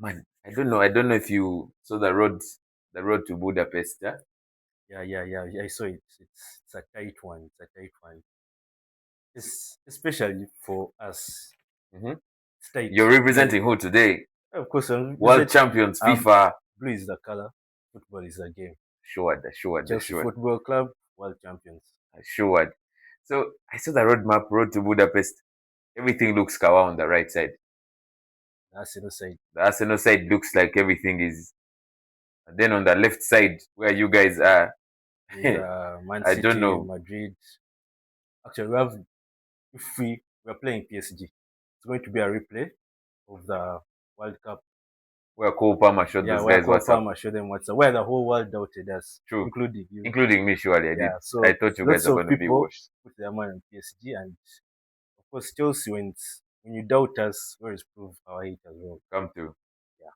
man, I don't know. I don't know if you saw the road to Budapest. Yeah, Yeah. I saw it. It's a tight one. It's a tight one. It's especially for us. hmm It's tight. you're Like, representing who today? of course, World champions, FIFA. blue is the color. Football is a game. Assured, assured, Chelsea assured, Football Club, world champions. assured. So I saw the roadmap, road to Budapest. Everything looks kawa on the right side. The Arsenal side The Arsenal side looks like everything is. And then on the left side, where you guys are, is Man I don't City, know. Madrid. Actually, we have if we're playing PSG. It's going to be a replay of the World Cup. Where Cole Palmer showed Yeah, those where guys Cole what's up. Palmer show them what's up. Where the whole world doubted us, True. including you. Including me, surely I did. Yeah, I so thought you guys lots are of going to be people washed. put their money on PSG, and of course Chelsea when you doubt us, where is proof our hate as well. Come through. Yeah,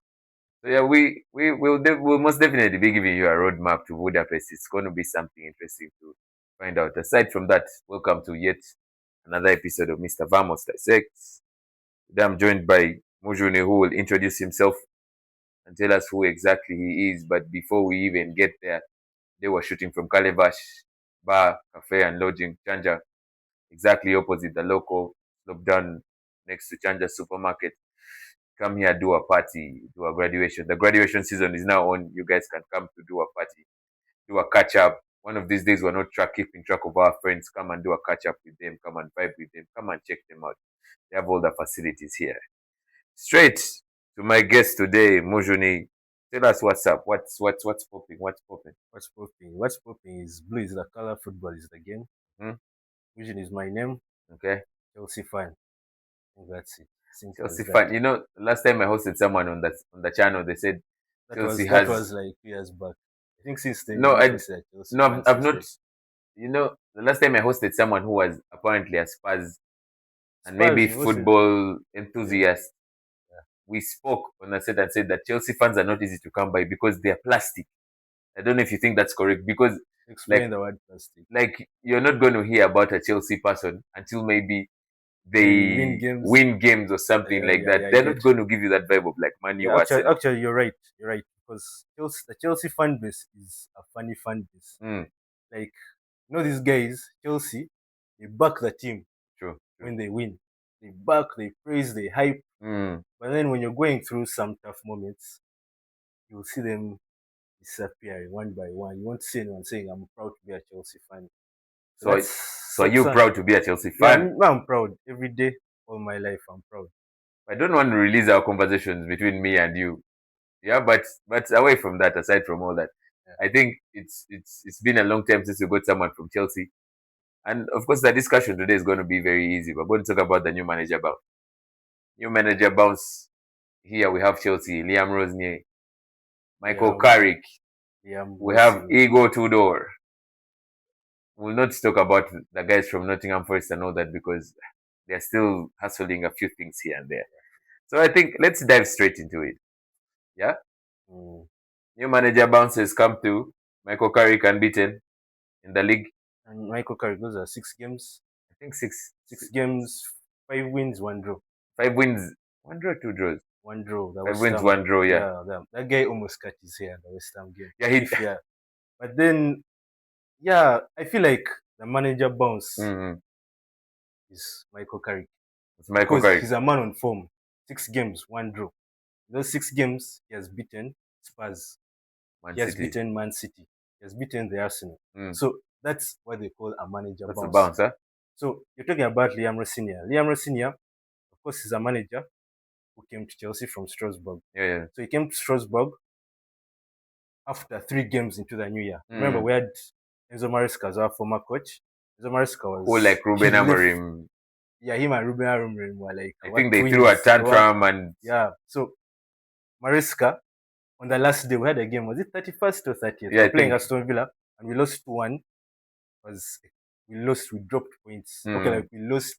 So yeah, we'll most definitely be giving you a roadmap to Budapest. It's going to be something interesting to find out. Aside from that, welcome to yet another episode of Mr. Vamos Dissects. Today I'm joined by Mujuni, who will introduce himself and tell us who exactly he is. But before we even get there, they were shooting from Kalevash Bar, Cafe and Lodging, Chanja, exactly opposite the local slope down next to Chanja Supermarket. Come here, do a party, do a graduation. The graduation season is now on. You guys can come to do a party, do a catch up. One of these days, we're not keeping track of our friends. Come and do a catch up with them. Come and vibe with them. Come and check them out. They have all the facilities here. Straight to my guest today, Mojuni. Tell us what's up. What's popping? What's popping? what's popping? What's popping is blue is the color, football is the game. Hmm? Vision is my name. Okay. Chelsea fan. And that's it. Simple Chelsea as that. fan. Last time I hosted someone on the channel, they said Chelsea That has was like 2 years back. I think since then no. you I also said Chelsea no. fan I've since not. then. The last time I hosted someone who was apparently a Spurs and maybe Spurs, you also football yeah, enthusiast. yeah. We spoke on a set and said that Chelsea fans are not easy to come by because they are plastic. I don't know if you think that's correct because like Explain the word plastic. like you're not going to hear about a Chelsea person until maybe They win they games. win games or something like that. I They're get not you. going to give you that vibe of like Man U, Yeah, Arsenal. actually, you're right. You're right because the Chelsea fan base is a funny fan base. Mm, Like, these guys, Chelsea, they back the team true, true. when they win. They back, they praise, they hype. Mm. But then when you're going through some tough moments, you'll see them disappearing one by one. You won't see anyone saying, "I'm proud to be a Chelsea fan." So So, so are you so proud to be a Chelsea yeah, fan? I'm proud every day, all my life. I'm proud. I don't want to release our conversations between me and you. Yeah, but away from that, aside from all that, Yeah. I think it's been a long time since we got someone from Chelsea, and of course the discussion today is going to be very easy. We're going to talk about the new manager bounce. New manager bounce. Here we have Chelsea, Liam Rosenior, Michael Liam, Carrick. Liam We have Rosenior. Igor Tudor. We'll not talk about the guys from Nottingham Forest and all that because they're still hustling a few things here and there. So I think let's dive straight into it. Yeah. Mm. New manager bounces come through. Michael Carrick unbeaten in the league. And Michael Carrick, those are 6 games. I think six, 6 games, 5 wins, 1 draw. 5 wins, 1 draw, 2 draws. 1 draw. That 5 wins, West Ham. 1 draw. Yeah, that guy almost cut his hair in the West Ham game. yeah. He. Yeah. But then, yeah, I feel like the manager bounce Mm-hmm. is Michael Carrick It's Michael because Carrick, he's a man on form. 6 games, 1 draw. Those 6 games, he has beaten Spurs. Man He has City. beaten Man City. He has beaten the Arsenal. Mm. So that's what they call a manager That's a bounce. bounce, huh? So you're talking about Liam Rosenior. Liam Rosenior, of course, is a manager who came to Chelsea from Strasbourg. Yeah, yeah. So he came to Strasbourg after 3 games into the new year. Mm. Remember, we had Enzo Maresca as our former coach. Enzo Maresca was Who like Ruben Amorim? Yeah, him and Ruben Amorim were like I think they threw a tantrum and yeah. So Maresca on the last day we had a game. Was it 31st or 30th? yeah, We I were playing think Aston Villa and we lost 2-1. Was we lost? We dropped points. Okay, Mm. like we lost.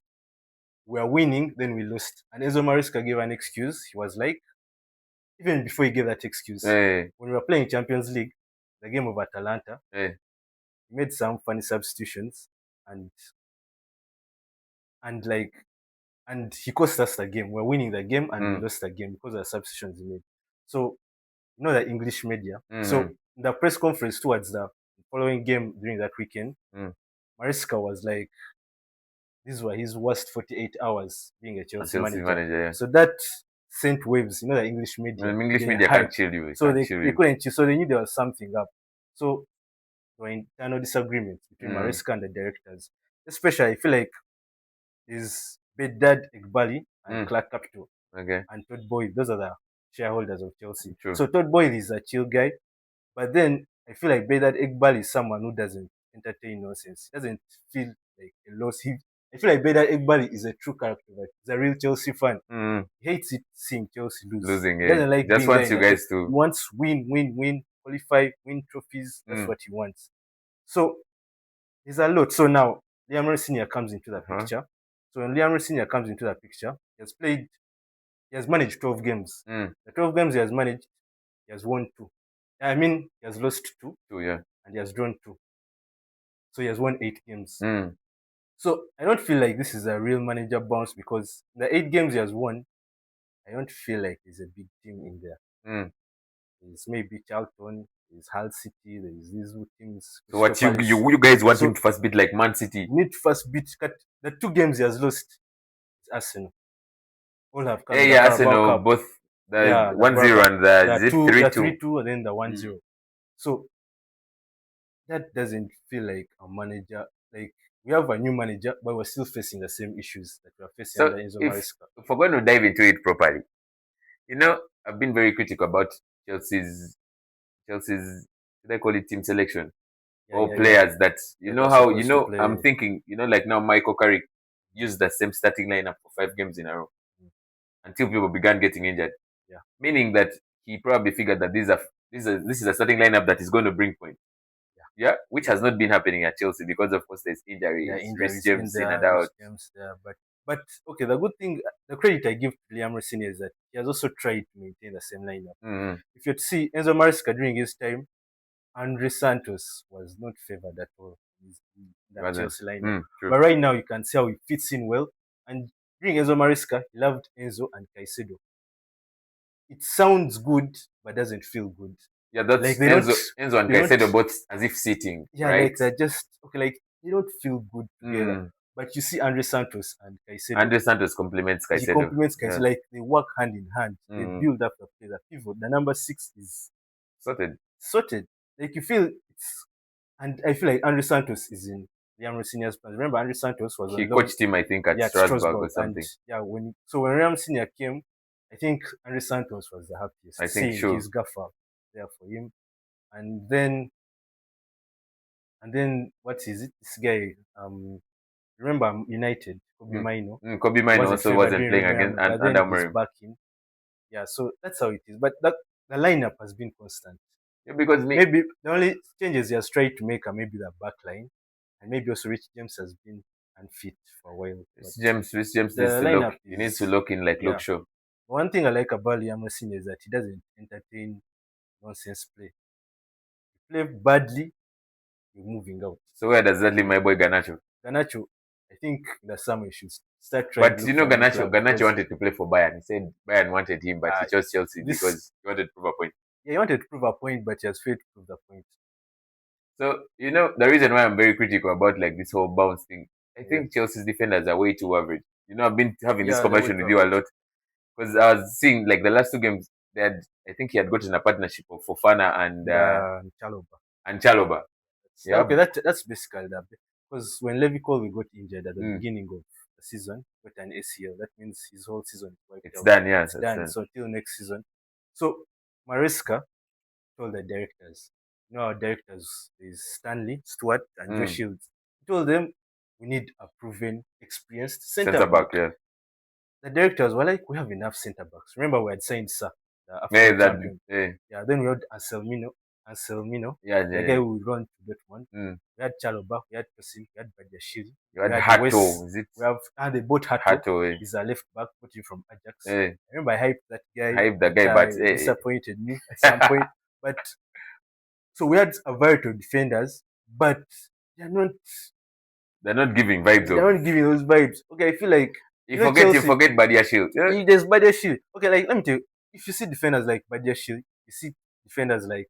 We were winning, then we lost. And Enzo Maresca gave an excuse. He was like, even before he gave that excuse, Hey, when we were playing Champions League, the game of Atalanta, hey. he made some funny substitutions and and like and he cost us the game. We're winning the game and we Mm. lost the game because of the substitutions he made. So you know the English media. So Mm-hmm. in the press conference towards the following game during that weekend, Mm. Mariska was like, these were his worst 48 hours being a And Chelsea Chelsea manager. manager, yeah. So that sent waves, you know, the English media, English they media can't hyped. chill you. It So can't they chill couldn't chill. So they knew there was something up. So there were internal disagreements between you. Mariska and the directors. Especially, I feel like is Bedad Igbali and Mm. Clark Capital Okay. and Todd Boyle. Those are the shareholders of Chelsea. True. So Todd Boyle is a chill guy, but then I feel like Bedad Igbali is someone who doesn't entertain nonsense. He doesn't feel like a loss. I feel like Bedad Igbali is a true character. Like he's a real Chelsea fan. Mm. He hates it seeing Chelsea lose. Losing, He yeah. doesn't like Just being there wants in you the top. guys He to. wants win, win, win, qualify, win trophies. That's Mm. what he wants. So there's a lot. So now Liam Rosenior comes into the Uh-huh. picture. So when Liam Rosenior comes into the picture, he has managed 12 games. Mm. The 12 games he has managed, he has won two. I mean, he has lost two True, yeah. and he has drawn two. So he has won 8 games. Mm. So I don't feel like this is a real manager bounce because the 8 games he has won, I don't feel like there's a big team in there. Mm. There's maybe Charlton, there's Hull City, there's these two teams, So Crystal what you, Palace. you you guys want him So to first beat like Man City? you need to first beat the 2 games he has lost. It's Arsenal. All have come Yeah, in the yeah, Carabao Arsenal Cup. both the Yeah, the one Carabao zero Cup. and the The is it two, the 3-2? 3-2, and then the one Mm. zero. So that doesn't feel like a manager. Like we have a new manager, but we're still facing the same issues that we are facing So under Enzo if Maresca. if we're going to dive into it properly, you know, I've been very critical about Chelsea's should I call it team selection Yeah, or yeah, yeah. players that That are supposed to I'm play. thinking, like now Michael Carrick used the same starting lineup for 5 games in a row Mm, until people began getting injured. yeah, Meaning that he probably figured that this is a starting lineup that is going to bring points. yeah, Yeah, which yeah. has not been happening at Chelsea because of course there's There are injuries, Rhys injuries in James in and there, out. rich games there, but okay. The good thing, the credit I give to Liam Rosenior is that he has also tried to maintain the same lineup. Mm-hmm. If you see Enzo Maresca during his time, Andre Santos was not favored at all in that Wasn't. Chelsea lineup. True. But right now, you can see how he fits in well. And during Enzo Maresca, he loved Enzo and Caicedo. It sounds good, but doesn't feel good. Yeah, Like that's Enzo and they don't, Caicedo both as if sitting, yeah, right? like they're just okay. Like they don't feel good together. Mm. But you see Andre Santos and Caicedo, Andre Santos compliments he Caicedo. complements Caicedo. Yeah. Like they work hand in hand. They Mm. build up the play. The pivot, the number 6 is Sorted. sorted. Like you feel it's. And I feel like Andre Santos is in Liam Rosenior's plans. Remember, Andre Santos was He on loan, coached him, I think, at yeah, at Strasbourg or Strasbourg, and something. yeah, when Liam Senior came, I think Andre Santos was the happiest I think seeing sure. his gaffer there for him. And then what is it? This guy, remember United, Kobe Mm. Mino, Kobe he Mino wasn't also favored wasn't during playing Real against Madrid, but under then he's Amorim. back in. Yeah, so that's how it is. But the lineup has been constant. Yeah, because me, Maybe the only changes he has tried to make are maybe the back line, and maybe also Rich James has been unfit for a while. But Rhys James needs the to lock. lineup He needs to is, lock in like Luke yeah. Shaw. One thing I like about Liam Rosenior is that he doesn't entertain nonsense play. He play badly, you're moving out. So where does that leave my boy Ganacho? Ganacho, I think in the summer you should start trying to But look for a new club Ganacho because wanted to play for Bayern. He said Bayern wanted him, but he chose Chelsea this, because he wanted to prove a point. yeah, he wanted to prove a point, but he has failed to prove the point. So the reason why I'm very critical about like this whole bounce thing, I Yeah, think Chelsea's defenders are way too average. I've been having this yeah, they're way conversation too with you a average. lot because I was seeing like the last 2 games. I think he had gotten a partnership of Fofana The Chaloba. and Chaloba. Yeah. Okay, that's basically that. Because when Levi Colby got injured at the Mm. beginning of the season, got an ACL, that means his whole season is wiped It's out. done. Yeah, It's that's done. done. So till next season. So Maresca told the directors, our directors is Stanley, Stewart, and Joe Mm. Shields. He told them we need a proven, experienced Centre centre back. back. Yeah. The directors were like, we have enough centre backs. Remember, we had signed Sa, the Yeah. African That. champion. Yeah. Yeah, then we had Anselmino, Yeah. the Yeah. guy Yeah. who run to Dortmund. Mm. We had Chaloba, we had Persil, we had Badiashile, You we had had Hato. West, Is it we have they bought Hato. Hato? Eh? He's a left back, put him from Ajax. Eh. I remember I hyped that guy, Hype the but guy, but disappointed me at some point. But so we had a variety of defenders, but they're not they're not giving vibes of. they're not giving those vibes. Okay, I feel like You Chelsea, forget Badia Shield. Yeah. there's Badiashile. Okay, like let me tell you, if you see defenders like Badiashile, you see defenders like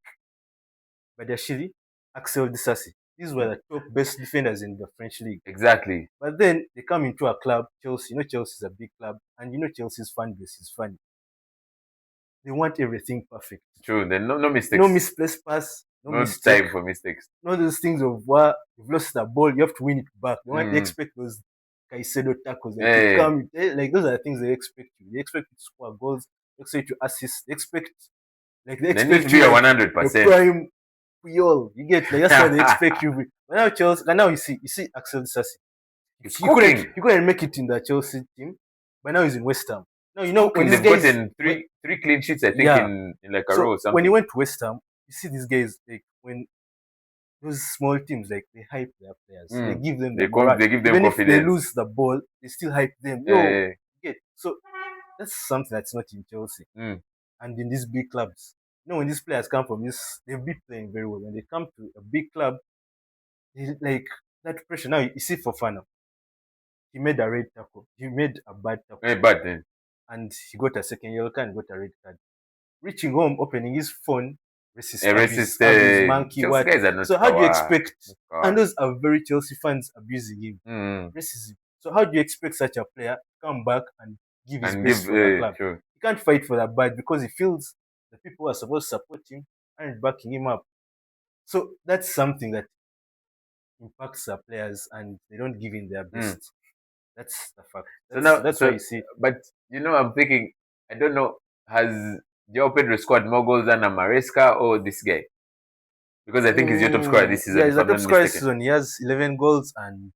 Badiashile, Axel Disasi. These were the top best defenders in the French league. Exactly. But then they come into a club, Chelsea. You know, Chelsea is a big club, and you know Chelsea's fan base is funny. They want everything perfect. True. Then no No mistakes. misplaced pass, no No mistake, time for mistakes. not those things of where you've lost the ball, you have to win it back. They want to Mm. expect those Caicedo tackles, like you Yeah. come, like those are the things they expect you. They expect you to score goals, they expect you to assist, they They need expect to you be a like one hundred the percent. prime Puyol. You get like that's what they expect you. But now Chelsea, and now you see Axel Sassi. It's He couldn't cooking. he couldn't make it in the Chelsea team, but now he's in West Ham. Now you It's know when cooking. these They've guys gotten when three clean sheets, I think, yeah. in like a row So or when he something. went to West Ham, you see these guys like when those small teams like they hype their players, they Mm. give them the moral. They give them Even if they confidence. lose the ball, they still hype them. Yo, Yeah. get so that's something that's not in Chelsea Mm. and in these big clubs. You know, when these players come from this, they'll be playing very well. When they come to a big club, they like that pressure. Now you see Fofana, he made a red tackle, he made a bad tackle, Very bad then. and he got a second yellow card and got a red card. Reaching home, opening his phone, racist A abuse, racist. monkey, Chelsea what? guys are not So how do you our. expect? Not And our. those are very Chelsea fans abusing him, Mm. racism. So how do you expect such a player to come back and give his And best give for the club? sure. He can't fight for that badge because he feels the people who are supposed to support him aren't backing him up. So that's something that impacts our players, and they don't give in their Mm. best. That's the fact. So That's now, that's why so you see. but I'm thinking. I don't know. Has Joao Pedro scored more goals than a Maresca or this guy? Because I think he's your top scorer this Yeah, season, he's if the I'm top not scorer this mistaken. season. He has 11 goals and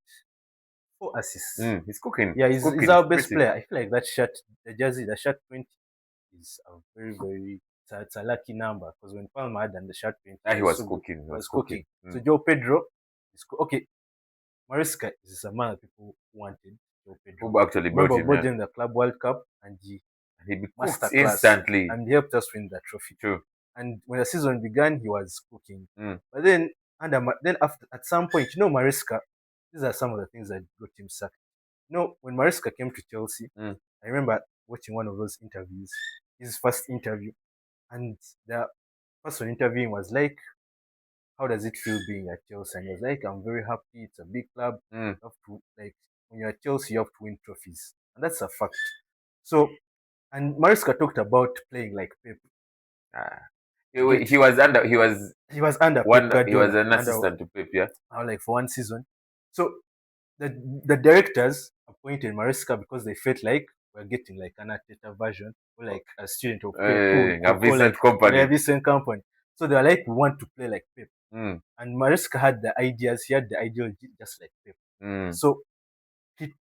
4 assists. He's cooking. Yeah, He's he's cooking. our It's best pretty. player. I feel like that shirt, the jersey, the shirt 20 is a it's a lucky number because when Palmer had and the shirt 20, Ah, it he was was so good. cooking. He He was was cooking. cooking. So Joe Pedro is okay. Maresca is a man that people wanted. Joe Pedro. Who actually brought Remember, we him? brought Yeah, them the Club World Cup and the he be cooked masterclass, instantly. and he helped us win the trophy. True. And when the season began, he was cooking. Mm. But then, then after at some point, Maresca, these are some of the things that got him sacked. When Maresca came to Chelsea, Mm. I remember watching one of those interviews, his first interview, and the person interviewing was like, "How does it feel being at Chelsea?" And he was like, "I'm very happy. It's a big club. Mm. You have to like when you're at Chelsea, you have to win trophies, and that's a fact." So, and Maresca talked about playing like Pep. Ah. You get He was under. He was he was under Pep one. He was Guardiola, an under assistant to Pep. Yeah. like for one season. So the the directors appointed Maresca because they felt like we're getting like an Arteta version or like a student of Pep who A could call Vincent like a company. decent company. So they're like, we want to play like Pep. Mm. And Maresca had the ideas, he had the ideology just like Pep. Mm. So he,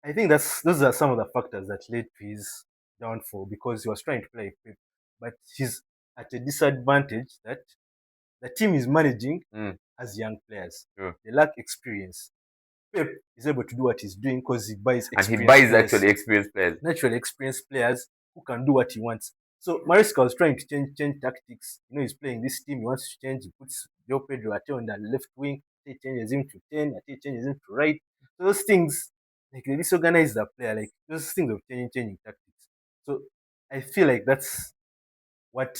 I think those are some of the factors that led to his downfall because he was trying to play like Pep, but he's at a disadvantage that the team is managing Mm. as young players. True. They lack experience. Pep is able to do what he's doing because he buys And he experienced buys players, actually experienced players. naturally experienced players who can do what he wants. So Maresca was trying to change tactics. He's playing this team. He wants to change. He puts Joe Pedro Ate on the left wing. He changes him to 10. Ate changes him to right. So those things, like they disorganize the player. Like those things of changing tactics. So I feel like that's what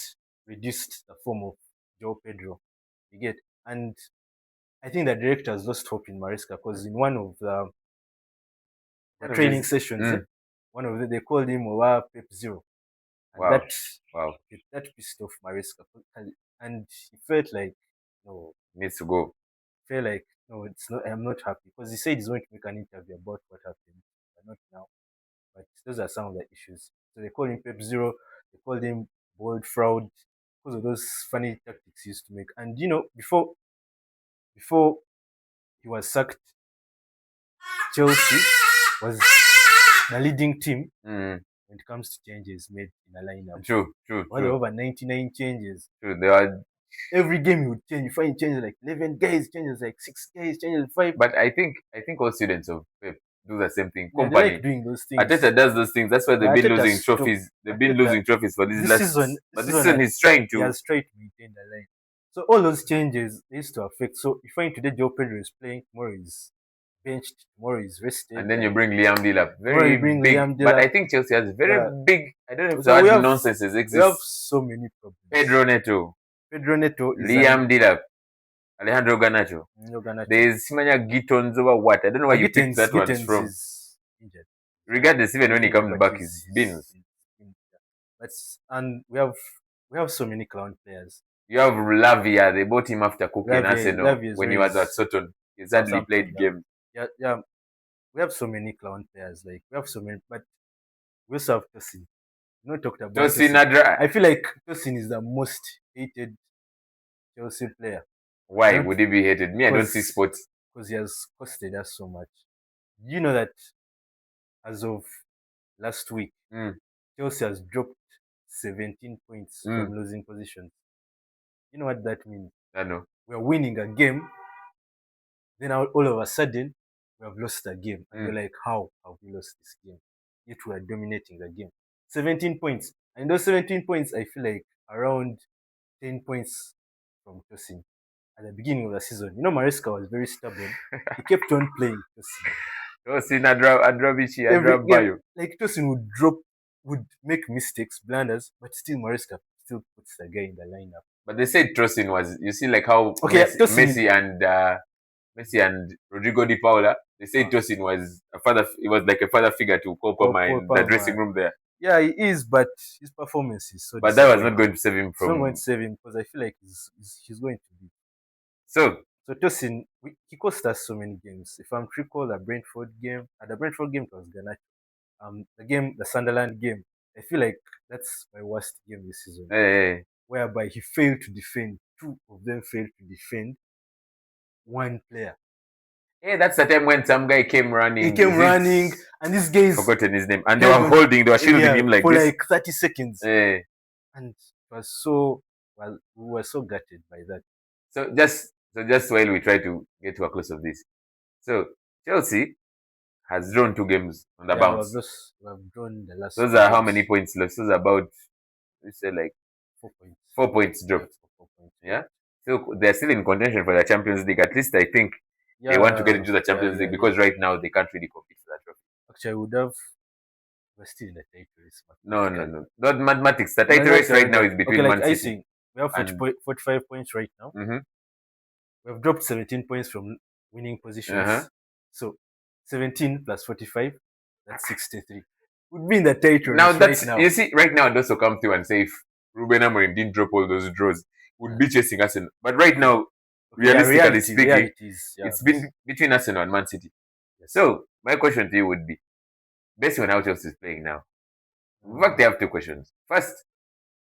reduced the form of Joe Pedro. You get, and I think the directors lost hope in Maresca because in one of the One of training his. sessions, Mm. one of them they called him Owa Pep Zero, and Wow. Wow. that pissed off Maresca, and he felt like no, Needs to go. felt like no, it's not. I'm not happy because he said he's going to make an interview about what happened, but not now. But those are some of the issues. So they called him Pep Zero. They called him bold fraud because of those funny tactics he used to make. And before he was sacked, Chelsea was the leading team Mm. when it comes to changes made in a lineup. True. True. Well, there True. were over 99 changes. True. There are. Every game you would change, you find changes like 11 guys, changes like 6 guys, changes like 5. But I think all students of Pep do the same thing. Yeah, they like Company. doing those things. Arteta does those things. That's why they've But been Arteta losing stopped. trophies. They've been Arteta, losing trophies for these this last. season, But this season he's trying he to. has tried to maintain the line. So all those changes they used to affect. So you find today Joe Pedro is playing, tomorrow is benched. Tomorrow he's rested. And then you bring Liam Delap, Tomorrow you very bring big. Liam But Delap. I think Chelsea has very Yeah. big. I don't know if the So word nonsense we have exists. so many problems. Pedro Neto, Pedro Neto is Liam Delap, Alejandro Garnacho. There is Simanya Gittons over what? I don't know where you picked that one Gittins from. is injured. Regardless, even when he comes But back, he's beans. And we have so many clown players. You have Lavia. They bought him after cooking Arsenal Lavia when he was at Sutton. He's hardly played games. Yeah. We have so many clown players. Like we have so many, but we also have Tosin. Not talked about Tosin Tosin. Adra. I feel like Tosin is the most hated Chelsea player. Why would he be hated? Me, I don't see sports. Because he has costed us so much. You know that as of last week, Chelsea has dropped 17 points from losing positions. You know what that means? I know. We're winning a game, then all of a sudden, we have lost a game. And you're like, how have we lost this game? Yet we are dominating the game. 17 points. And those 17 points, I feel like around 10 points from Tosin. At the beginning of the season, you know, Maresca was very stubborn. He kept on playing Tosin Adrabayo. Like Tosin would make mistakes, blunders, but still Maresca still puts the guy in the lineup. But they said Tosin was, you see, like how Messi and Rodrigo Di Paula, they say Tosin was a father. He was like a father figure to Cole Palmer in the dressing room there. Yeah, he is, but his performance is so. But that was not going to save him from. It's not going to save him because I feel like he's going to be. So Tosin, he cost us so many games. If I'm recall the Brentford game, it was Garnacho. The Sunderland game, I feel like that's my worst game this season. Whereby he failed to defend. Two of them failed to defend one player. Hey, that's the time when some guy came running. He came running, and this guy forgotten his name, and they were shielding him like for this. like 30 seconds. And it was so we were so gutted by that. So just while we try to get to a close of this, so Chelsea has drawn 2 games on the bounce. We have drawn the last. Those are how many points lost? Those are about, we say, like 4 points. 4 points dropped. 4 points. Yeah. So they're still in contention for the Champions League. At least I think they want to get into the Champions League because right now they can't really compete for that trophy. Actually, we're still in the title race. No. Not mathematics. The title race right now is between Man City. We have 45 points right now. We have dropped 17 points from winning positions. So 17 plus 45, that's 63. Would be in the title now. Race That's right now. You see, right now those will come through and say if Ruben Amorim didn't drop all those draws, would be chasing Arsenal. But right now, realistically speaking, it's been between Arsenal and Man City. Yes. So my question to you would be, based on how Chelsea is playing now, in fact, they have 2 questions. First,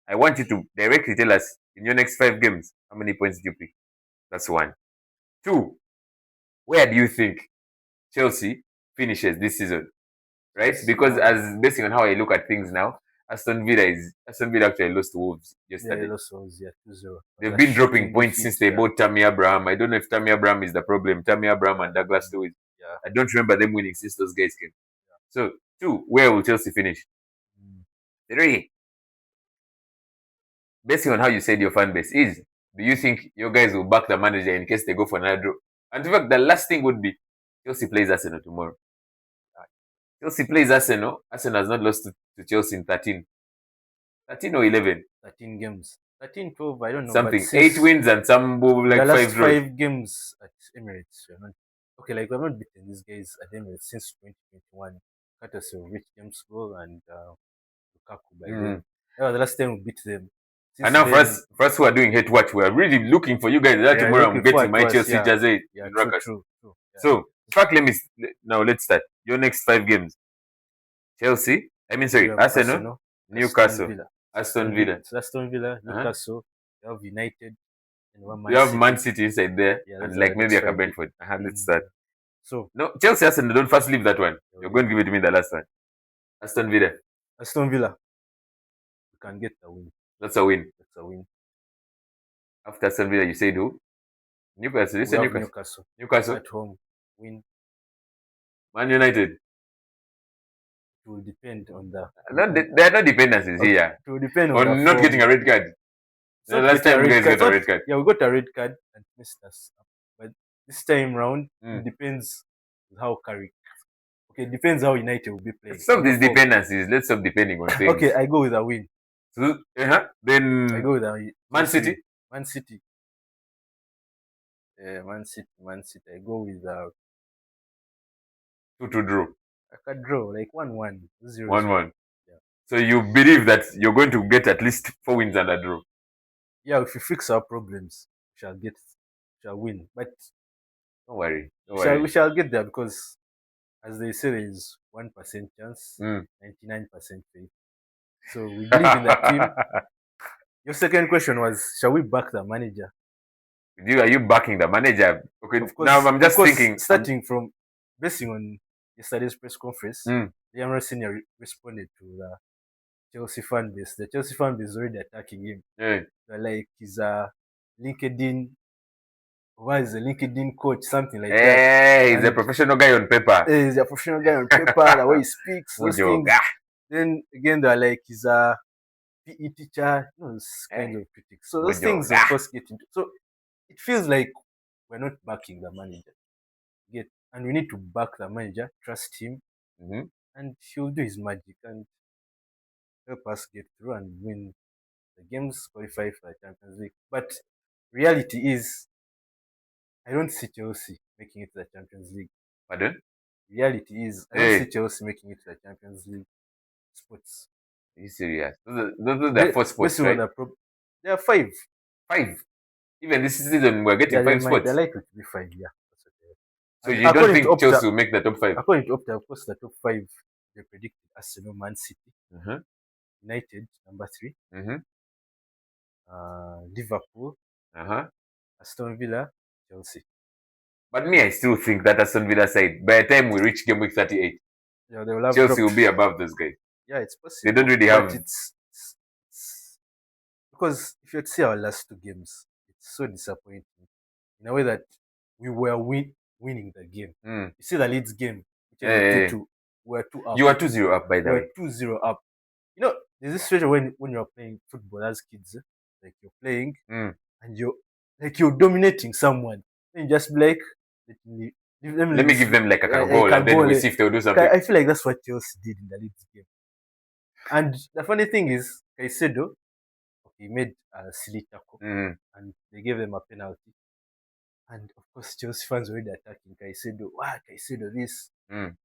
I want you to directly tell us in your next 5 games, how many points do you pick? That's 1. 2, where do you think Chelsea finishes this season? Right? Because as basing on how I look at things now, Aston Villa actually lost to Wolves yesterday. Yeah, they lost Wolves, 2-0. They've been dropping points since they bought Tammy Abraham. I don't know if Tammy Abraham is the problem. Tammy Abraham and Douglas Lewis. Yeah. I don't remember them winning since those guys came. Yeah. So 2, where will Chelsea finish? 3, basing on how you said your fan base is, do you think your guys will back the manager in case they go for another draw? And in fact, the last thing would be Chelsea plays Arsenal tomorrow. Chelsea plays Arsenal. Arsenal has not lost to Chelsea in 13 or 11. 13 games. 13, 12, I don't know. Something. 8 wins and some like 5 draws. 5 games at Emirates. Okay, like we're not beating these guys at Emirates since 2021. Courtesy of Rich James goal and Lukaku by then. That was the last time we beat them. And now for us who are doing hate watch, we are really looking for you guys. Tomorrow I'm getting my Chelsea jersey. Yeah, true. Yeah. So, in fact, let's start. Your next 5 games. Chelsea. Arsenal, Newcastle, Aston Villa. Aston Villa, Newcastle. You have United. You have Man City inside there. And like maybe a Brentford. Let's start. So, no, Chelsea, Arsenal, don't first leave that one. You're going to give it to me the last one. Aston Villa. We can get a win. That's a win. After Aston Villa, you said who? Newcastle. You said Newcastle. Newcastle. At home. Win. Man United. It will depend on the. There are no dependencies here. It will depend on not getting a red card. The last time you guys got a red card. Yeah, we got a red card and missed us. But this time round, it depends how Carrick. Okay, depends how United will be playing. I Stop go these for dependencies. Let's stop depending on okay. things. I go with a win. So, I then go with a Man Chelsea City win. Man City. Man City. Man City. I go with 2 to draw, I can draw like 1-1, 0-0. 1-1. Yeah. So you believe that you're going to get at least 4 wins and a draw. Yeah, if we fix our problems, we shall win. But Don't worry, don't we worry. shall get there because, as they say, there is 1% chance, Mm. 99% faith. So we believe in the team. Your second question was, shall we back the manager? Are you backing the manager? Okay, now I'm Of just course, thinking. starting from basing on yesterday's press conference, Mm, Liam Rosenior responded to the Chelsea fan base. The Chelsea fan base is already attacking him. yeah. They're like he's a LinkedIn, why is a LinkedIn coach, something like that. Hey, he's a And professional guy on paper. he's a professional guy on paper, the way he speaks, those Mojo. things. Then again, they're like he's a PE teacher, those kinds Hey, of critics. So those Mojo. things, of course, get into. So it feels like we're not backing the manager. Get and we need to back the manager, trust him, Mm-hmm. and he'll do his magic and help us get through and win the games, qualify for the Champions League. But reality is, I don't see Chelsea making it to the Champions League. Pardon? Reality is, I don't see Hey, Chelsea making it to the Champions League spots. are you serious? Those are the 4 spots, Based on right? the there are five. 5. Even this season, we're getting Yeah, 5 spots. they're likely to be five. Yeah, that's okay. So And you don't think Chelsea will make the top 5? According to Opta, of course, the top five they predicted Arsenal, Man City, Mm-hmm. United number three, Mm-hmm. Liverpool, Uh-huh. Aston Villa, Chelsea. But me, I still think that Aston Villa side, by the time we reach game week 38, Yeah, they will have Chelsea dropped. will be above those guys. Yeah, it's They don't possible, really but have. it's because if you see our last two games, it's so disappointing in a way that we were winning the game. Mm. You see the Leeds game, which ended Hey, 2-2. We were 2 up. you are 2-0 up, by We the were way. 2-0 up. You know, there's this situation when you're playing football as kids, like you're playing Mm. and you're dominating someone. Then you just be like, let me Let me leave give them like a I goal, can and then go. we see if they'll do something. I feel like that's what Chelsea did in the Leeds game. And the funny thing is, Caicedo, he made a silly tackle Mm. and they gave them a penalty. And of course, Chelsea fans were already attacking Caicedo. Wow, Caicedo, this. Mm.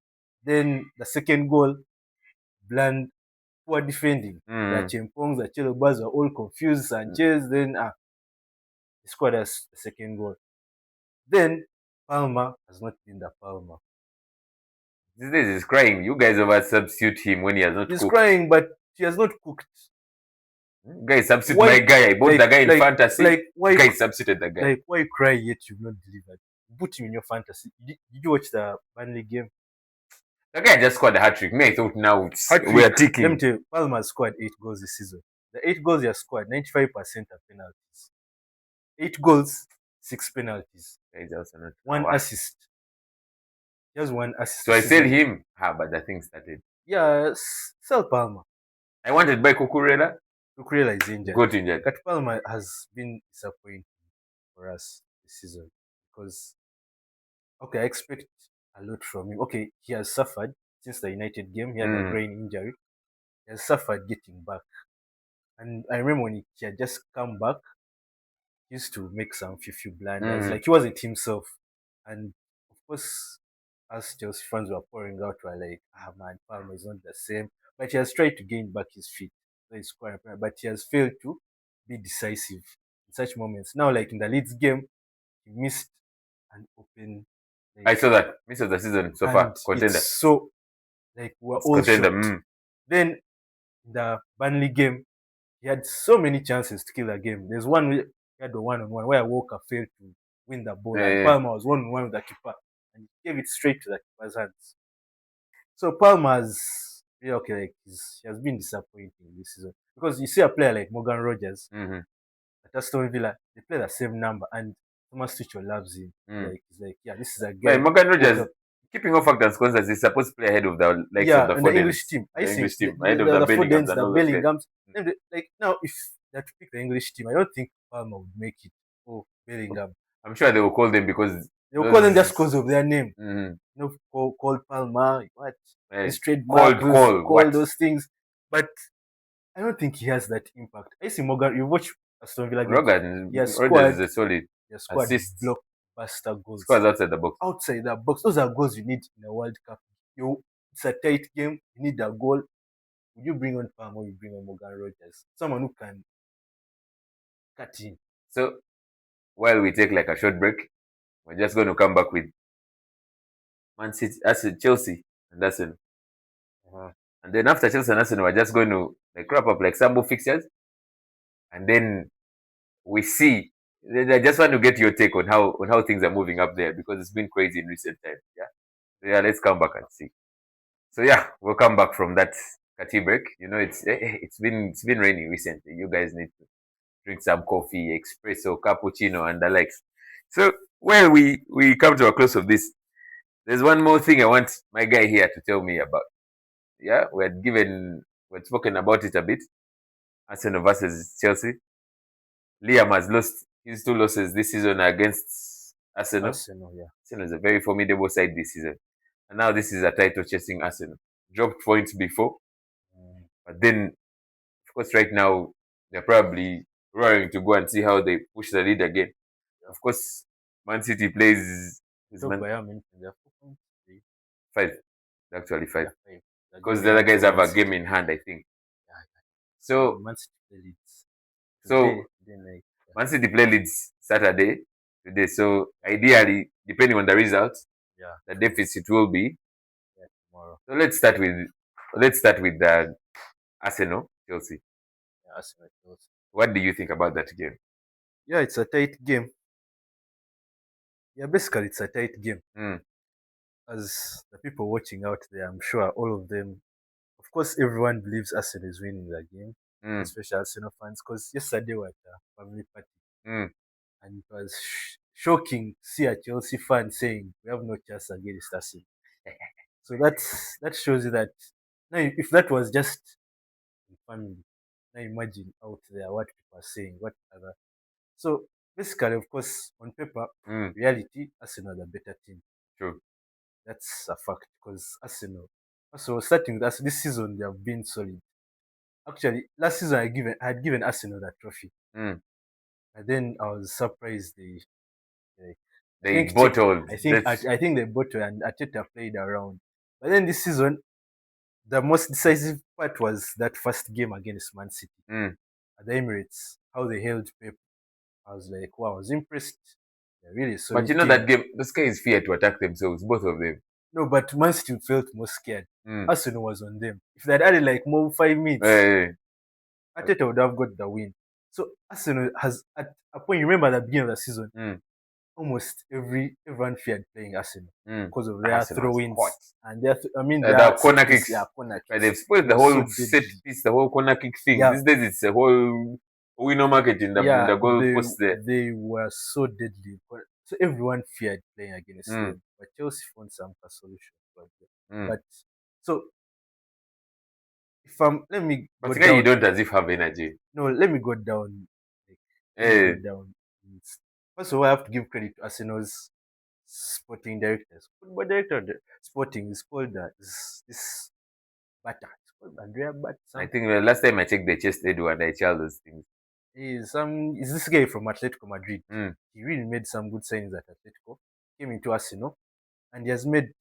Then the second goal, bland, poor defending. The Mm. Chempongs, the Chelobas were all confused. Sanchez, then he scored us the second goal. Then Palmer has not been the Palmer. These days he's crying. You guys over substitute him when he has not He's cooked. crying, but he has not cooked. Guys, substitute Why? my guy. I bought the guy in fantasy. Like why? Guys, substituted the guy. Like why cry yet you've not delivered? Put him in your fantasy. Did you watch the Burnley game? The guy just scored a hat trick. Me, I thought now we are Hat-trick. Let me ticking. tell you, Palmer scored 8 goals this season. The 8 goals he has scored, 95% are penalties. 8 goals, 6 penalties, Guys, also not one our. assist. He has one assist So I this sell season. him. But the thing started. Yeah, sell Palmer. I wanted by Kukurela. Kukurela is injured. Got injured. But Palmer has been disappointing for us this season because okay, I expect a lot from him. Okay, he has suffered since the United game. He had a groin injury. He has suffered getting back. And I remember when he had just come back, he used to make some few blunders. Like he wasn't himself. And of course, as Chelsea fans were pouring out, were like, man, Palmer is not the same. But he has tried to gain back his feet. So he's quite, but he has failed to be decisive in such moments. Now, like in the Leeds game, he missed an open. Like, I saw that. Miss of the season so far. Contender. It's so like we're It's all contender. shocked. Then the Burnley game, he had so many chances to kill the game. There's one he had the one-on-one where Walker failed to win the ball, and Palmer was one-on-one with the keeper, and he gave it straight to the keeper's hands. So Palmer's okay, like he has been disappointing this season because you see a player like Morgan Rogers at Aston Villa, they play the same number, and Thomas Tuchel loves him. Like he's like, yeah, this is a guy. But Morgan Rogers, keeping off fact and scores, he's supposed to play ahead of the likes of the and the Fodens, English team. the English team, the, ahead of the the Bellinghams Fodens, and the all those guys. Bellinghams. Like now, if they had to pick the English team, I don't think Palmer would make it. Oh, Bellingham. I'm sure they will call them because They will call them just those because of their name. mm, Call Palmer, what? eh, His trademark, cold those call. call What? those things. But I don't think he has that impact. I see Morgan. You watch Aston Villa games. He has Rogers is scored. a solid He has scored assist. blockbuster goals Scores outside the box. outside the box. Those are goals you need in a World Cup. It's a tight game. You need a goal. Would you bring on Palmer or you bring on Morgan Rogers? Someone who can cut in. So while we take like a short break, we're just going to come back with Man City, Chelsea, and Arsenal. Uh-huh. And then after Chelsea and Arsenal, we're just going to like wrap up like sample fixtures, and then we see. I just want to get your take on how things are moving up there because it's been crazy in recent times. Yeah, so yeah. Let's come back and see. So yeah, we'll come back from that tea break. You know, it's been raining recently. You guys need to drink some coffee, espresso, cappuccino, and the likes. So while we come to a close of this, there's one more thing I want my guy here to tell me about. Yeah, we had spoken about it a bit. Arsenal versus Chelsea. Liam has lost his two losses this season against Arsenal. Arsenal, yeah. Arsenal is a very formidable side this season. And now this is a title chasing Arsenal. Dropped points before, Mm. but then, of course, right now, they're probably roaring to go and see how they push the lead again. Of course, Man City plays is Top Man Bayern Munich, they have 4 points. five, actually five, Yeah, 5. They're because game the in other hand guys from have Man a City. game in hand, I think. Yeah, yeah. So So, Man City play Leeds so today night. Yeah, Man City play Leeds Saturday today. So ideally, depending on the results, yeah, the deficit will be. yeah, tomorrow. So let's start with the Arsenal Chelsea. Yeah, Arsenal Chelsea. What do you think about that game? Yeah, it's a tight game. Yeah, basically it's a tight game. Mm, As the people watching out there, I'm sure all of them, of course, everyone believes Arsenal is winning the game, mm, especially Arsenal fans, because yesterday we at a family party mm. and it was shocking to see a Chelsea fan saying we have no chance against Arsenal. So that shows you that now if that was just in family, now imagine out there what people are saying, what other. So basically, of course, on paper, Mm, reality, Arsenal are the better team. true. That's a fact because Arsenal. Also, starting with us this season, they have been solid. Actually, last season I had given Arsenal that trophy, Mm. and then I was surprised they I They think check. bottled. I think they bought and Ateta played around. But then this season, the most decisive part was that first game against Man City Mm. at the Emirates. How they held Pep. I was like, wow, I was impressed. They're really a But solid you know that team. game, those guys fear to attack themselves, both of them. No, but Man City felt more scared. Mm. Arsenal was on them. If they'd added like more 5 minutes, Eh, Ateta would have got the win. So Arsenal has at a point. You remember at the beginning of the season, mm, almost everyone feared playing Arsenal mm. because of their Arsenal was hot. throw-ins and their The set corner piece, kicks. yeah, corner They've kicks. spoiled They the were so whole set deadly. piece, the whole corner kick thing. Yeah, These days, it's a whole window market in yeah, the goal they post there. they were so deadly. So everyone feared playing against Mm, them. But Chelsea found some solution. mm. But so if I'm let me go But again, you down. don't as if have energy. No, let me go down. Like, let me go Eh, down. First of all, I have to give credit to Arsenal's sporting directors. Football director of the sporting is called this Bata. It's called Andrea Bata. I think the last time I checked, they chased Edu and I child those things. Is this guy from Atletico Madrid. Mm, He really made some good signings at Atletico. Came into Arsenal and he has made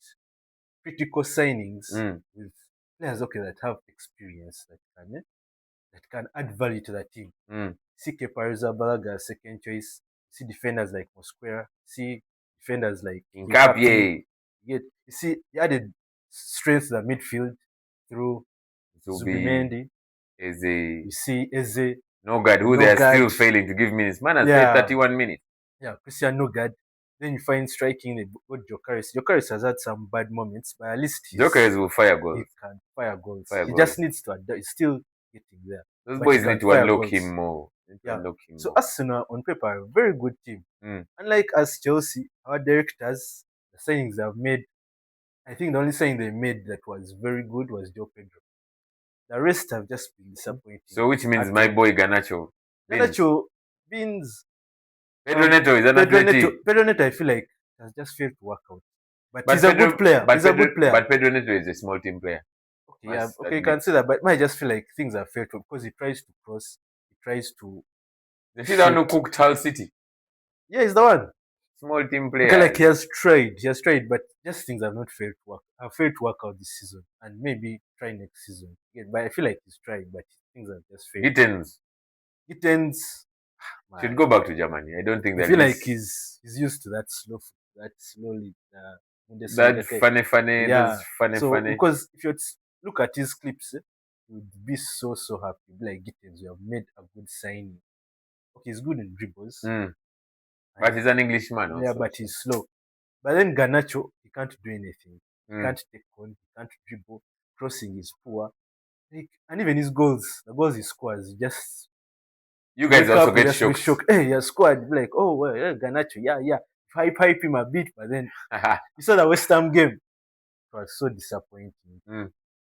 critical signings mm. with players that have experience that can add value to the team. Mm. See Kepa Arrizabalaga as second choice. See defenders like Mosquera. See defenders like Hincapié. Incapie. You see, he added strength to the midfield through It will be Zubimendi. is a You see Eze, no God who they are Nogard. still failing to give minutes. Man has played Yeah, 31 minutes. yeah, Christian Nogard. Then you find striking the good Jokeris. Jokeris has had some bad moments, but at least Jokers will fire he goals. can fire goals. Fire He goals. just needs to adapt. He's still getting there, Those but he boys need can to fire unlock him goals. more. Need to Yeah. unlock him So more. Arsenal on paper are a very good team. Mm. Unlike us Chelsea, our directors, the signings they've made, I think the only signing they made that was very good was Joe Pedro. The rest have just been disappointing. So which means At my all. boy Ganacho. Beans. Ganacho, Beans, Pedro Neto is an Pedro Neto. athlete. Pedro Neto, I feel like has just failed to work out. But he's a good player. He's a good player. But Pedro Neto is a small team player. Okay, yeah, Must okay, you admit. can say that. But I just feel like things have failed to because he tries to cross, he tries to You see that one shoot. who cooked Hull City? Yeah, he's the one. Small team Okay, like players. he has tried, but just things have not failed to work. Have failed to work out this season, and maybe try next season. Yeah, but I feel like he's trying, but things have just failed. Gittens Gittens, should man, go back to Germany. I don't think I that feel like this he's used to that slowly that Bundesliga type. funny Yeah. those So funny. because if you look at his clips, you would be so happy. You'd be like Gittens, you have made a good signing. Okay, he's good in dribbles, Mm. and But he's an Englishman yeah, also. but he's slow. But then Garnacho, he can't do anything. He Mm. can't take on. He can't dribble. Crossing is poor. Like, and even his goals, the goals he scores, just You guys wake also up and get just be shocked. shocked. Hey, he scored. Be like, oh, well, yeah, Garnacho, yeah. Hype him a bit, but then you saw the West Ham game. It was so disappointing. Mm.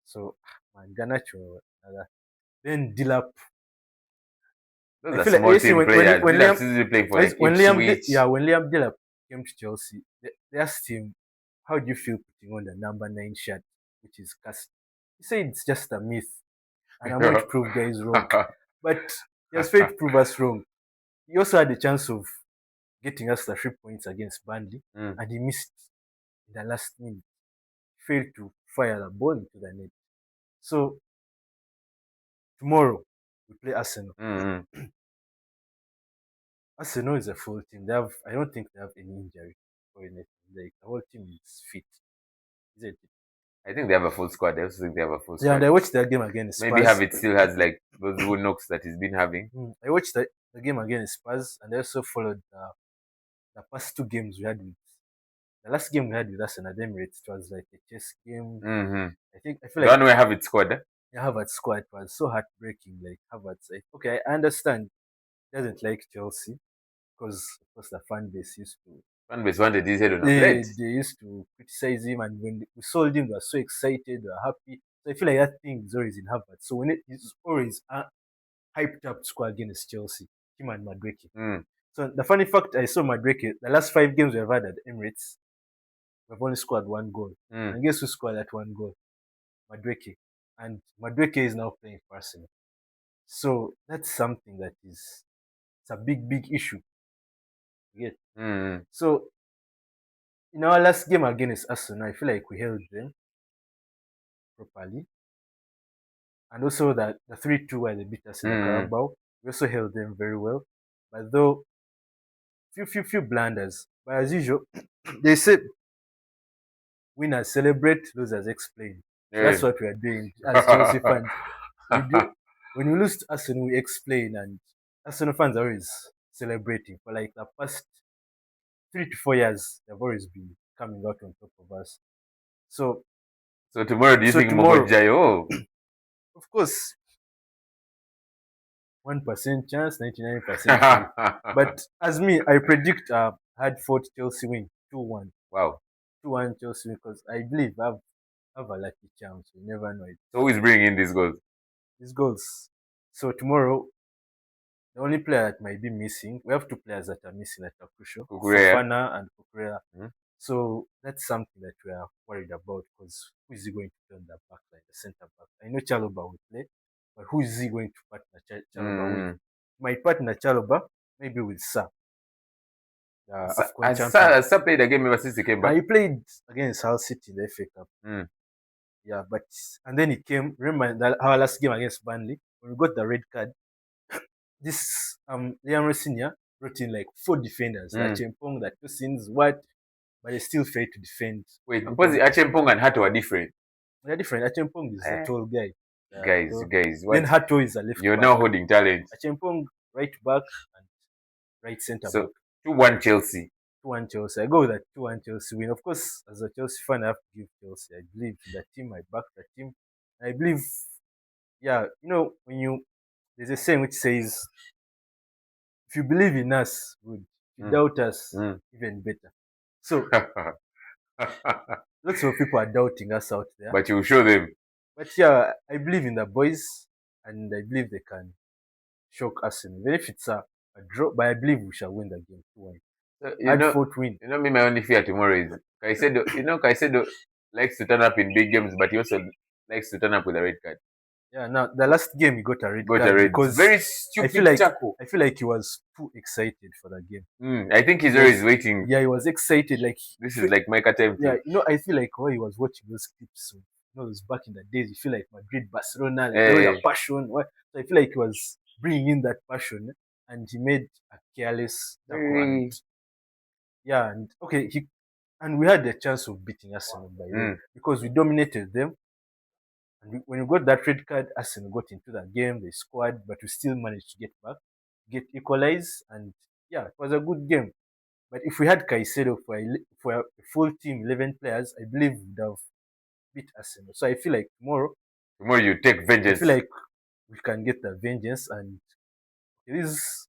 So, man, Garnacho. Then Dilap. Those I are feel like small you see team players. when These are Liam still playing for like when Liam Ipswich. when Liam Delap came to Chelsea, they asked him, "How do you feel putting on the number 9 shirt, which is cast?" He said it's just a myth, and I'm going to prove guys wrong. But he has failed to prove us wrong. He also had the chance of getting us the 3 points against Burnley, Mm. and he missed in the last minute. He failed to fire the ball into the net. So tomorrow we play Arsenal. Mm. Arsenal is a full team. I don't think they have any injury or anything. Like the whole team is fit. Is it? I think they have a full squad. I also think they have a full Yeah, and squad. I watched that game against Maybe Spurs. Habit still has like those good knocks that he's been having. I watched the game against Spurs, and I also followed the past 2 games we had with. The last game we had with us in the Emirates, it was like a chess game. Mm-hmm. I feel The like one where Habit squad. Havertz squad was so heartbreaking. Like Havertz, okay, I understand he doesn't like Chelsea because of course the fan base used to Fan base wanted his head on a plate. they used to criticize him, and when we sold him, they were so excited, they were happy. So I feel like that thing is always in Harvard. So when it's always a hyped up squad against Chelsea, him and Madueke. Mm. So the funny fact I saw Madueke, the last 5 games we've had at Emirates, we've only scored 1 goal. Mm. And guess who scored that 1 goal? Madueke. And Madueke is now playing for Arsenal. So that's something that is it's a big issue. Yeah. Mm. So in our last game against Arsenal, I feel like we held them properly. And also that the 3-2 where they beat us in the Mm. Carabao, we also held them very well. But though few blunders. But as usual, they say winners celebrate, losers explain. So Yeah. that's what we are doing as Chelsea fans. We do when we lose to Arsenal, we explain, and Arsenal fans are always celebrating. For like the past 3 to 4 years, they've always been coming out on top of us. So So tomorrow, do you think tomorrow, Mogo Jayo? of course, 1% chance, 99% chance. But as me, I predict hard fought Chelsea win 2-1. Wow. 2-1 Chelsea because I believe I have a lucky chance. You never know it. So who is bringing in these goals? These goals. So tomorrow, the only player that might be missing, we have 2 players that are missing that are crucial, Kukurea. Fofana and Kukurea. Mm. So that's something that we are worried about because who is he going to play on the back line, the centre back? I know Chaloba will play, but who is he going to partner Chaloba with? Mm. My partner Chaloba, maybe with Sa, the Afcon champion. Has Sa played a game ever since he came back? He played against Hull City in the FA Cup. Mm. Yeah, but and then he came. Remember our last game against Burnley when we got the red card. This Liam Rosenior brought in like 4 defenders, Mm. Chempong, that two scenes, what, but they still failed to defend. Wait, because Achempong and Hato are different. They're different. Chempong is a tall guy. Guys, Then what? Hato is a left You're back. now holding talent. Chempong right back and right centre So back. 2-1 Chelsea. 2-1 Chelsea. I go with that 2-1 Chelsea win. Of course, as a Chelsea fan, I have to give Chelsea. I believe in the team. I back the team. I believe, yeah, when there's a saying which says, if you believe in us, good. If you Mm. doubt us, Mm. even better. So lots of people are doubting us out there. But you show them. But yeah, I believe in the boys, and I believe they can shock Arsenal. Even if it's a a draw, but I believe we shall win the game 2-1. So, Hard fought win. me, my only fear tomorrow is Caicedo. Caicedo likes to turn up in big games, but he also likes to turn up with a red card. Yeah, now the last game he got a red Got a card red. because Very I feel stupid like tackle. he was too excited for the game. I think he's always waiting. Yeah, he was excited. Like This is like Micah time yeah, thing. I feel like while he was watching those clips, so, it was back in the days. You feel like Madrid, Barcelona, like all your Hey, passion. So I feel like he was bringing in that passion, and he made a careless tackle. And very. yeah, and okay, and we had the chance of beating Arsenal by the way Mm, because we dominated them. And when you got that red card, Arsenal got into the game. They scored, but we still managed to get back, get equalized, and yeah, it was a good game. But if we had Caicedo for a full team, 11 players, I believe we would have beat Arsenal. So I feel like tomorrow, tomorrow you take I vengeance. feel like we can get the vengeance. And this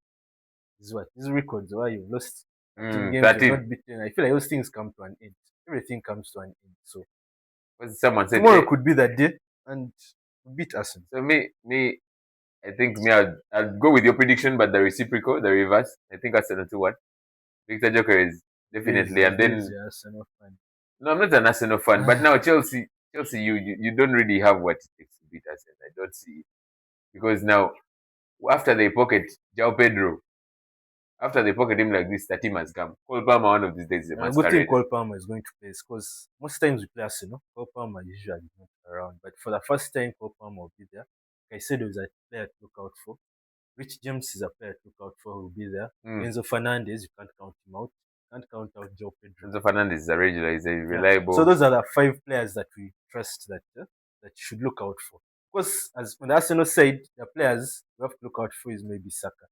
is what these records where you lost 13 games, you're 13. not beaten. I feel like those things come to an end. Everything comes to an end. So Someone said, tomorrow could be the day, and we beat Arsenal. so I think I'll go with your prediction, but the reciprocal, the reverse. I think Arsenal 2-1. Victor Joker is definitely, and This is then the Arsenal fan. no, I'm not an Arsenal fan, but now Chelsea, you don't really have what it takes to beat Arsenal. I don't see it because now after they pocket João Pedro, after they pocket him like this, the team has come. Cole Palmer one of these days is a Good thing masquerade. Cole Palmer is going to play because most times we play Arsenal, Cole Palmer is usually not around. But for the first time, Cole Palmer will be there. Caicedo is a player to look out for. Rich James is a player to look out for. Who will be there. Mm. Enzo Fernandez, you can't count him out. You can't count out Joe Pedro. Enzo Fernandez is a regular, he's a Yeah. So reliable. those are the 5 players that we trust that you should look out for. Because as on the Arsenal side, the players we have to look out for is maybe Saka.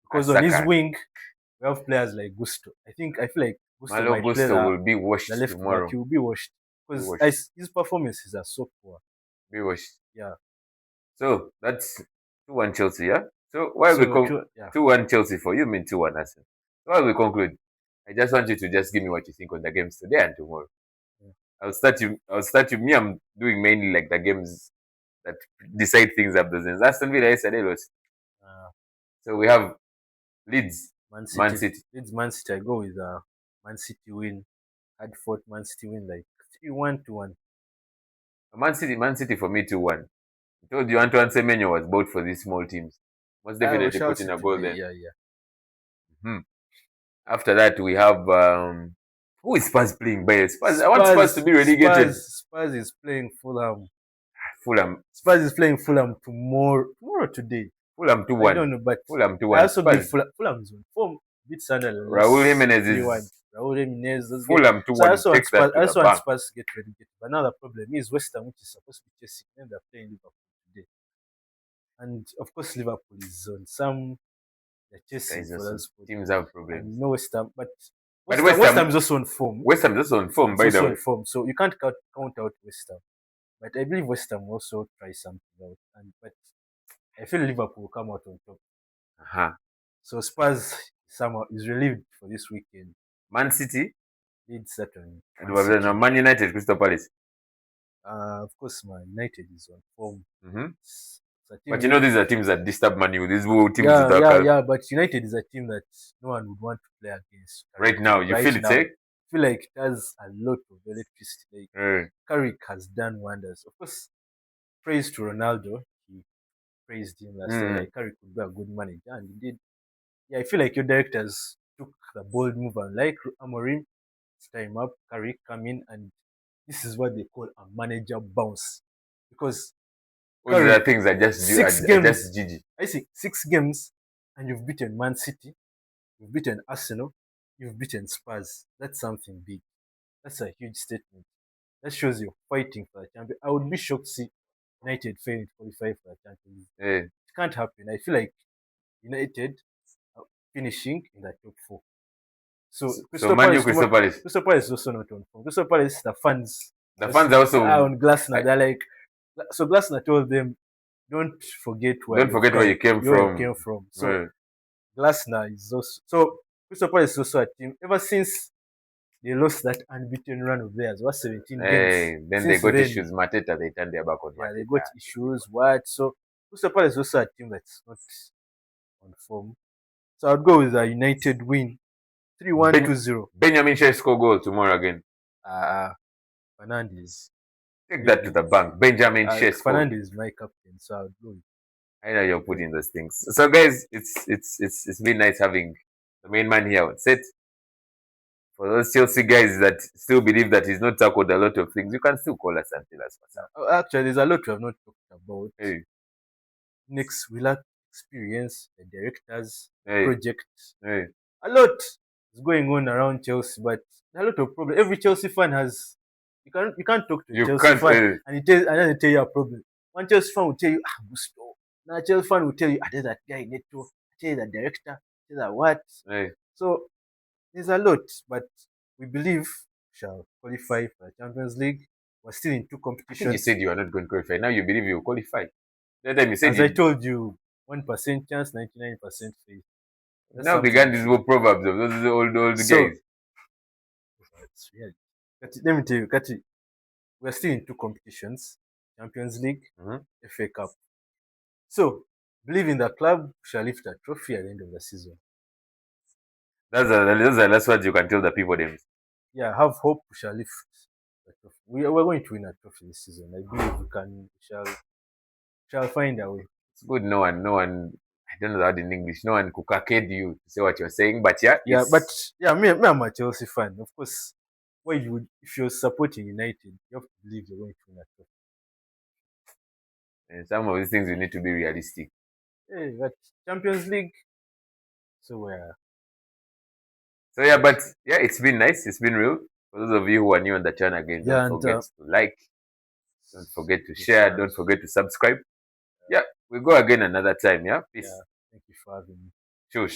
Because on his Saka. wing, we have players like Gusto. I feel like Gusto Malo might play Gusto will be washed the left back. tomorrow. He will be washed Be because washed. his performances are so poor. Be washed. Yeah. So that's 2-1 Chelsea, yeah? So while we So yeah. 2-1 Chelsea for you mean 2-1 Arsenal. So while we conclude, I just want you to just give me what you think on the games today and tomorrow. Yeah. I'll start you. Me, I'm doing mainly like the games that decide things up those ends. Aston Villa yesterday lost. Uh, So we have Leeds, Man Man City. City. Leeds Man City. I go with Man City win. Hard fought Man City win like 3-1 to 1. Man City for me 2-1. I told you Antoine Semenyo was bought for these small teams. Most We definitely shall put in see a goal today. there. Yeah, yeah. Mhm. After that, we have who is Spurs playing? By Spurs, I want Spurs Spurs, to be relegated. Spurs is playing Fulham. Fulham, Spurs is playing Fulham tomorrow. Tomorrow today. Fulham two I one. don't know, but Fulham two I one. also believe Spurs. Fulham is on form. Beat Sunderland Raúl lost Jimenez 3-1. is Raúl Jimenez, those guys. Fulham two So one. Take that I to the also want bank. Spurs to get relegated. But now the problem is West Ham, which is supposed to be chasing them, they're playing Liverpool today. And of course, Liverpool is on some they're chasing Guys, for also that spot. teams have And problems. no West Ham, but But West Ham is also on form. West Ham is also on form, It's by the also way. on form, so you can't count out West Ham. But I believe West Ham will also try something out. But I feel Liverpool will come out on top. Uh-huh. So Spurs somehow is relieved for this weekend. Man City Leeds that on and Man City. Man United, Crystal Palace. Of course, Man United is on form. Mm-hmm. It's But you know these are teams that disturb Man U. These teams yeah. But United is a team that no one would want to play against. Right now, you feel it, eh? I feel like it has a lot of electricity. Like, Carrick has done wonders. Of course, praise to Ronaldo. He praised him last time. Like Carrick would be a good manager, and he did. Yeah, I feel like your directors took the bold move, and like Amorim, it's time up. Carrick come in, and this is what they call a manager bounce, because all the things are just GG. I see 6 games, and you've beaten Man City, you've beaten Arsenal, you've beaten Spurs. That's something big. That's a huge statement. That shows you're fighting for the champion. I would be shocked to see United failing to qualify for the Champions League. Yeah. It can't happen. I feel like United are finishing in the top 4. So Crystal Palace. Crystal Palace is also not on form. Crystal Palace, the fans are also on Glasner. They're like, so Glasner told them, don't forget where you came from. So yeah. Glasner is also so Crystal Palace is also a team. Ever since they lost that unbeaten run of theirs, what 17 games? Then they got issues. Mateta, they turned their back on Mateta. Yeah, they got issues. What? So Crystal Palace is also a team that's not on form. So I'd go with a United win, 3-1, Ben 2-0. Benjamin shall score goal tomorrow again. Fernandes. Take Maybe that to the bank. Benjamin Sheshko. Fernandes is my captain, so I'd go with I know you're him. putting those things. So guys, it's been nice having the main man here on set. For those Chelsea guys that still believe that he's not tackled a lot of things, you can still call us and tell us what's up. Actually, there's a lot we have not talked about. Hey, Next, we lack experience, the directors, hey, projects. hey. A lot is going on around Chelsea, but there are a lot of problems. Every Chelsea fan has. You can't talk to a You Chelsea can't. fan and then they tell you a problem. One Chelsea fan will tell you Gusto. Now Chelsea fan will tell you there's that guy Neto. Tell you the director. Tell you that what. Hey. So there's a lot, but we believe we shall qualify for the Champions League. We're still in two I think you competitions. said you are not going to qualify. Now you believe you will qualify. That time you said As I you told you, 1% chance, 99% faith. That's now something began we these should. old proverbs of those old So guys. it's real. Let me tell you, Kati, we're still in two competitions: Champions League, Mm-hmm. FA Cup. So believe in the club shall lift a trophy at the end of the season. Those are the last words you can tell the people them. Yeah, have hope we shall lift the trophy. We're going to win a trophy this season. I believe we shall find a way. It's good no one I don't know the word in English. No one could caccade you to say what you're saying, but yeah, Yeah, but it's yeah, me I'm a Chelsea fan. Of course, why you would if you're supporting United, you have to believe you're going to win a trophy. some of these things you need to be realistic. Hey, but Champions League, so So yeah, but yeah, it's been nice. It's been real. For those of you who are new on the channel again, don't yeah, and forget to like, don't forget to we share, shall. don't forget to subscribe. Yeah, we'll go again another time. Yeah, Yeah, peace. thank you for having me. Sure.